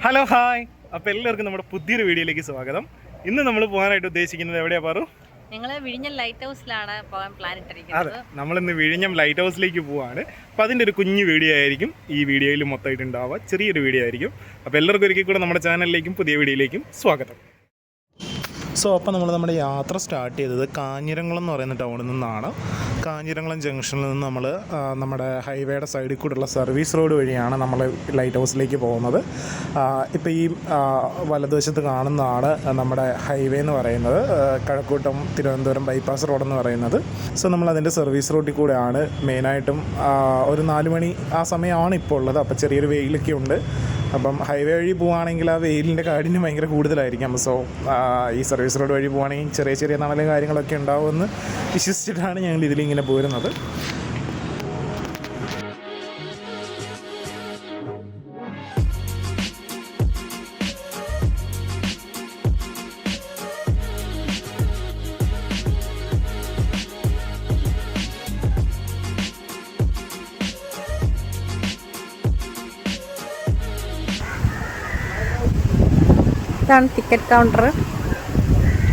Hello hi. അപ്പോൾ എല്ലാവർക്കും നമ്മുടെ പുതിയൊരു വീഡിയോയിലേക്ക് സ്വാഗതം. ഇന്ന് നമ്മൾ പോകാനായിട്ട് ഉദ്ദേശിക്കുന്നത് എവിടെയാണ് പാറു? ഞങ്ങൾ വിഴിഞ്ഞം ലൈറ്റ് ഹൗസിലാണ് പോകാൻ പ്ലാൻ ഇട്ടിരിക്കുന്നത്. അതെ, നമ്മളിന്ന് വിഴിഞ്ഞം ലൈറ്റ് ഹൗസിലേക്ക് പോവാണ്. അപ്പോൾ അതിൻ്റെ ഒരു കുഞ്ഞു വീഡിയോ ആയിരിക്കും ഈ വീഡിയോയിൽ മൊത്തമായിട്ട് ഉണ്ടാവുക. ചെറിയൊരു വീഡിയോ ആയിരിക്കും. അപ്പോൾ എല്ലാവർക്കും ഒരിക്കൽ കൂടെ നമ്മുടെ ചാനലിലേക്കും പുതിയ വീഡിയോയിലേക്കും സ്വാഗതം. അപ്പോൾ നമ്മൾ നമ്മുടെ യാത്ര സ്റ്റാർട്ട് ചെയ്തത് കാഞ്ഞിരംകുളം എന്ന് പറയുന്ന ടൗണിൽ നിന്നാണ്. കാഞ്ഞിരംകുളം ജംഗ്ഷനിൽ നിന്ന് നമ്മൾ നമ്മുടെ ഹൈവേയുടെ സൈഡിൽ കൂടെയുള്ള സർവീസ് റോഡ് വഴിയാണ് നമ്മൾ ലൈറ്റ് ഹൗസിലേക്ക് പോകുന്നത്. ഇപ്പോൾ ഈ വലതുവശത്ത് കാണുന്നതാണ് നമ്മുടെ ഹൈവേ എന്ന് പറയുന്നത്, കഴക്കൂട്ടം തിരുവനന്തപുരം ബൈപ്പാസ് റോഡെന്ന് പറയുന്നത്. നമ്മളതിൻ്റെ സർവീസ് റോഡിൽ കൂടെയാണ് മെയിനായിട്ടും ഒരു 4 മണി ആ സമയമാണ് ഇപ്പോൾ ഉള്ളത്. അപ്പോൾ ചെറിയൊരു വെയിലൊക്കെ ഉണ്ട്. അപ്പം ഹൈവേ വഴി പോവുകയാണെങ്കിൽ ആ വെയിലിൻ്റെ കാഠിന്യം ഭയങ്കര കൂടുതലായിരിക്കും. ഈ സർവീസ് റോഡ് വഴി പോവുകയാണെങ്കിൽ ചെറിയ ചെറിയ തണലും കാര്യങ്ങളൊക്കെ ഉണ്ടാവുമെന്ന് വിശ്വസിച്ചിട്ടാണ് ഞങ്ങൾ ഇതിലിങ്ങനെ പോരുന്നത്. ഇതാണ് ടിക്കറ്റ് കൗണ്ടർ.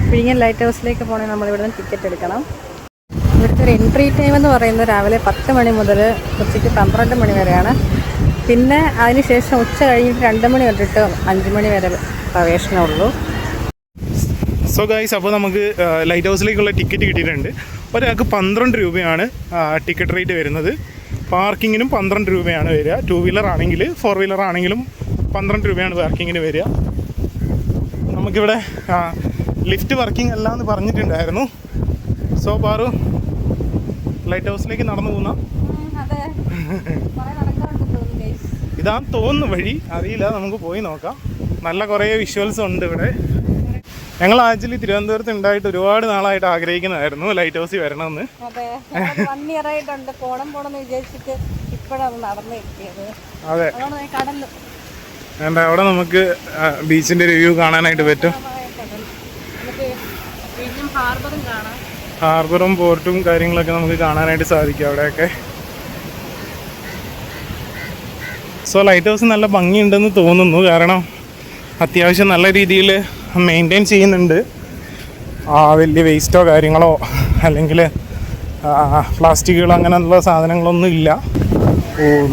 വിഴിഞ്ഞം ലൈറ്റ് ഹൗസിലേക്ക് പോകണമെങ്കിൽ നമ്മളിവിടെ നിന്ന് ടിക്കറ്റ് എടുക്കണം. ഇവിടുത്തെ ഒരു എൻട്രി ടൈം എന്ന് പറയുന്നത് രാവിലെ 10 മണി മുതൽ ഉച്ചയ്ക്ക് 12 മണി വരെയാണ്. പിന്നെ അതിനുശേഷം ഉച്ച കഴിഞ്ഞിട്ട് 2 മണി തൊട്ടിട്ട് 5 മണി വരെ പ്രവേശനമുള്ളൂ. ഗൈസ്, അപ്പോൾ നമുക്ക് ലൈറ്റ് ഹൗസിലേക്കുള്ള ടിക്കറ്റ് കിട്ടിയിട്ടുണ്ട്. ഒരാൾക്ക് 12 രൂപയാണ് ടിക്കറ്റ് റേറ്റ് വരുന്നത്. പാർക്കിങ്ങിനും 12 രൂപയാണ് വരിക. 2 വീലർ ആണെങ്കിൽ 4 വീലർ ആണെങ്കിലും 12 രൂപയാണ് പാർക്കിങ്ങിന് വരിക. നമുക്കിവിടെ ലിഫ്റ്റ് വർക്കിംഗ് അല്ല എന്ന് പറഞ്ഞിട്ടുണ്ടായിരുന്നു. പാറു, ലൈറ്റ് ഹൗസിലേക്ക് നടന്നു പോകുന്ന ഇതാന്ന് തോന്നുന്നു വഴി, അറിയില്ല, നമുക്ക് പോയി നോക്കാം. നല്ല കുറേ വിഷ്വൽസ് ഉണ്ട് ഇവിടെ. ഞങ്ങൾ ആക്ച്വലി തിരുവനന്തപുരത്ത് ഉണ്ടായിട്ട് ഒരുപാട് നാളായിട്ട് ആഗ്രഹിക്കുന്നതായിരുന്നു ലൈറ്റ് ഹൗസിൽ വരണമെന്ന്. അതെ, അവിടെ നമുക്ക് ബീച്ചിന്റെ റിവ്യൂ കാണാനായിട്ട് പറ്റും. ഹാർബറും പോർട്ടും കാര്യങ്ങളൊക്കെ നമുക്ക് കാണാനായിട്ട് സാധിക്കും അവിടെയൊക്കെ. ലൈറ്റ് ഹൗസ് നല്ല ഭംഗിയുണ്ടെന്ന് തോന്നുന്നു. കാരണം അത്യാവശ്യം നല്ല രീതിയിൽ മെയിൻറ്റെയിൻ ചെയ്യുന്നുണ്ട്. വലിയ വേസ്റ്റോ കാര്യങ്ങളോ അല്ലെങ്കിൽ പ്ലാസ്റ്റിക്കുകളോ അങ്ങനെയുള്ള സാധനങ്ങളൊന്നും ഇല്ല.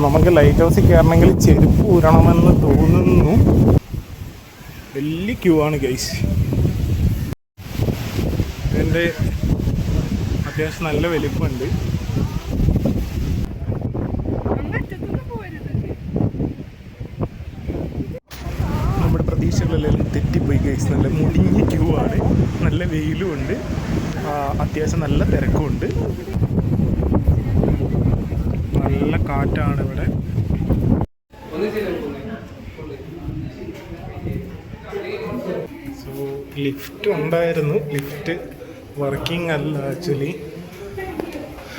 നമുക്ക് ലൈറ്റ് ഹൗസിൽ കയറണമെങ്കിൽ ചെരുപ്പ് ഊരണമെന്ന് തോന്നുന്നു. വലിയ ക്യൂ ആണ് ഗൈസ്. ഇതിൻ്റെ അത്യാവശ്യം നല്ല വലിപ്പമുണ്ട്. നമ്മുടെ പ്രതീക്ഷകളെല്ലാം തെറ്റിപ്പോയി ഗൈസ്. നല്ല മുടിഞ്ഞ ക്യൂ ആണ്. നല്ല വെയിലും ഉണ്ട്. അത്യാവശ്യം നല്ല തിരക്കുമുണ്ട്. നല്ല കാറ്റാണ് ഇവിടെ. ലിഫ്റ്റ് ഉണ്ടായിരുന്നു, ലിഫ്റ്റ് വർക്കിംഗ് അല്ല ആക്ച്വലി.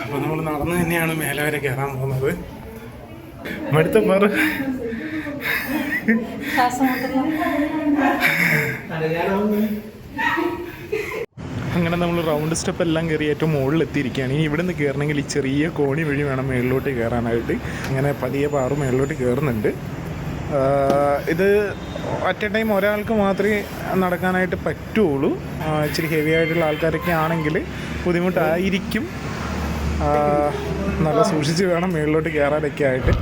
അപ്പോൾ നമ്മൾ നടന്ന് തന്നെയാണ് മേലെ വരെ കയറാൻ പോകുന്നത്. അടുത്ത പറ അങ്ങനെ നമ്മൾ റൗണ്ട് സ്റ്റെപ്പ് എല്ലാം കയറി ഏറ്റവും മുകളിലെത്തിയിരിക്കുകയാണ്. ഇനി ഇവിടെ നിന്ന് കയറണമെങ്കിൽ ഈ ചെറിയ കോണി വഴി വേണം മേളിലോട്ട് കയറാനായിട്ട്. അങ്ങനെ പതിയെ പാറു മേളിലോട്ട് കയറുന്നുണ്ട്. ഇത് അറ്റ് എ ടൈം ഒരാൾക്ക് മാത്രമേ നടക്കാനായിട്ട് പറ്റുള്ളൂ. ഇച്ചിരി ഹെവി ആയിട്ടുള്ള ആൾക്കാരൊക്കെ ആണെങ്കിൽ ബുദ്ധിമുട്ടായിരിക്കും. നല്ല സൂക്ഷിച്ച് വേണം മേളിലോട്ട് കയറാനൊക്കെ ആയിട്ട്.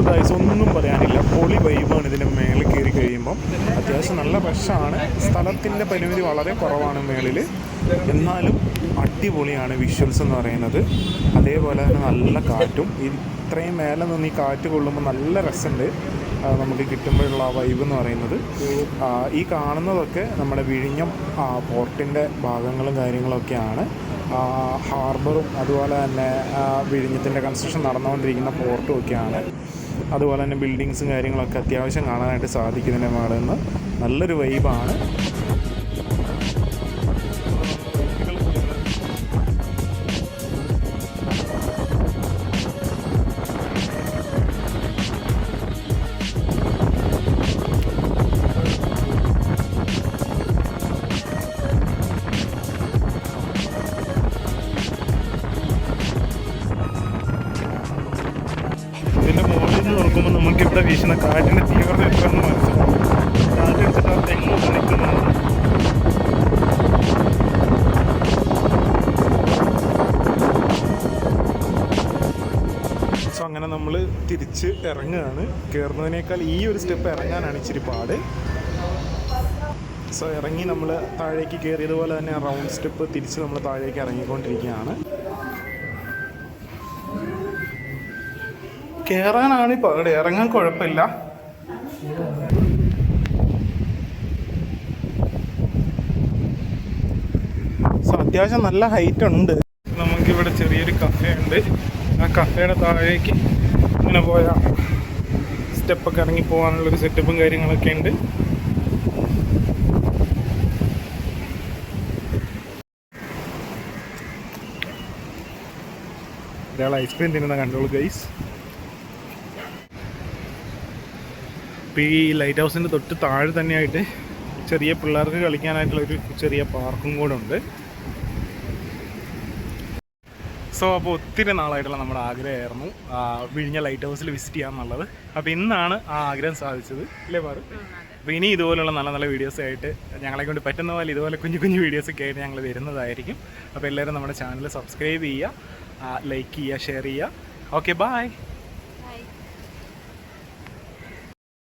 ഗൈസ്, ഒന്നും പറയാനില്ല, പൊളി വൈബാണ് ഇതിൻ്റെ മേളിൽ കയറി കഴിയുമ്പം. അത്യാവശ്യം നല്ല റഷാണ്. സ്ഥലത്തിൻ്റെ പരിമിതി വളരെ കുറവാണ് മേളിൽ. എന്നാലും അടിപൊളിയാണ് വിഷ്വൽസ് എന്ന് പറയുന്നത്. അതേപോലെ തന്നെ നല്ല കാറ്റും. ഇത്രയും മേലെ നിന്ന് ഈ കാറ്റ് കൊള്ളുമ്പോൾ നല്ല രസമുണ്ട് നമുക്ക് കിട്ടുമ്പോഴുള്ള ആ വൈബ് എന്ന് പറയുന്നത്. ഈ കാണുന്നതൊക്കെ നമ്മുടെ വിഴിഞ്ഞം പോർട്ടിൻ്റെ ഭാഗങ്ങളും കാര്യങ്ങളൊക്കെയാണ്. ഹാർബറും അതുപോലെ തന്നെ വിഴിഞ്ഞത്തിൻ്റെ കൺസ്ട്രക്ഷൻ നടന്നുകൊണ്ടിരിക്കുന്ന പോർട്ടും ഒക്കെയാണ്. അതുപോലെ തന്നെ ബിൽഡിങ്സും കാര്യങ്ങളൊക്കെ അത്യാവശ്യം കാണാനായിട്ട് സാധിക്കുന്നതിൻ്റെ മുകളിൽ നിന്ന് നല്ലൊരു വൈബാണ്. പുറത്ത് വീശുന്ന കാറ്റിൻ്റെ തീവ്രത എത്രയെന്ന് മനസ്സിലാവും. കാറ്റടിച്ചിട്ട് ആ തെങ്ങൊക്കെ നിൽക്കുന്നുണ്ട്. സോ അങ്ങനെ നമ്മൾ തിരിച്ച് ഇറങ്ങുകയാണ്. കയറുന്നതിനേക്കാൾ ഈ ഒരു സ്റ്റെപ്പ് ഇറങ്ങാനാണ് ഇച്ചിരി പാട്. സോ ഇറങ്ങി നമ്മൾ താഴേക്ക് കയറിയതുപോലെ തന്നെ റൗണ്ട് സ്റ്റെപ്പ് തിരിച്ച് നമ്മൾ താഴേക്ക് ഇറങ്ങിക്കൊണ്ടിരിക്കുകയാണ്. കയറാനാണ് പാട്, ഇറങ്ങാൻ കുഴപ്പമില്ല. സോ അത്യാവശ്യം നല്ല ഹൈറ്റ് ഉണ്ട്. നമുക്കിവിടെ ചെറിയൊരു കഫേ ഉണ്ട്. ആ കഫേയുടെ താഴേക്ക് ഇങ്ങനെ പോയാൽ സ്റ്റെപ്പൊക്കെ ഇറങ്ങി പോകാനുള്ളൊരു സെറ്റപ്പും കാര്യങ്ങളൊക്കെ ഉണ്ട്. ഒരാൾ ഐസ്ക്രീം തിന്നുന്ന കണ്ടോളൂ ഗൈസ്. ഇപ്പോൾ ഈ ലൈറ്റ് ഹൗസിൻ്റെ തൊട്ട് താഴെ തന്നെയായിട്ട് ചെറിയ പിള്ളേർക്ക് കളിക്കാനായിട്ടുള്ളൊരു ചെറിയ പാർക്കും കൂടെ ഉണ്ട്. സോ അപ്പോൾ ഒത്തിരി നാളായിട്ടുള്ള നമ്മുടെ ആഗ്രഹമായിരുന്നു വിഴിഞ്ഞ ലൈറ്റ് ഹൗസിൽ വിസിറ്റ് ചെയ്യാമെന്നുള്ളത്. അപ്പോൾ ഇന്നാണ് ആ ആഗ്രഹം സാധിച്ചത് അല്ലേ പാറു? അപ്പോൾ ഇനി ഇതുപോലുള്ള നല്ല നല്ല വീഡിയോസായിട്ട് ഞങ്ങളെ കൊണ്ട് പറ്റുന്ന പോലെ ഇതുപോലെ കുഞ്ഞു കുഞ്ഞു വീഡിയോസൊക്കെ ആയിട്ട് ഞങ്ങൾ വരുന്നതായിരിക്കും. അപ്പോൾ എല്ലാവരും നമ്മുടെ ചാനൽ സബ്സ്ക്രൈബ് ചെയ്യുക, ലൈക്ക് ചെയ്യുക, ഷെയർ ചെയ്യുക. Okay, by.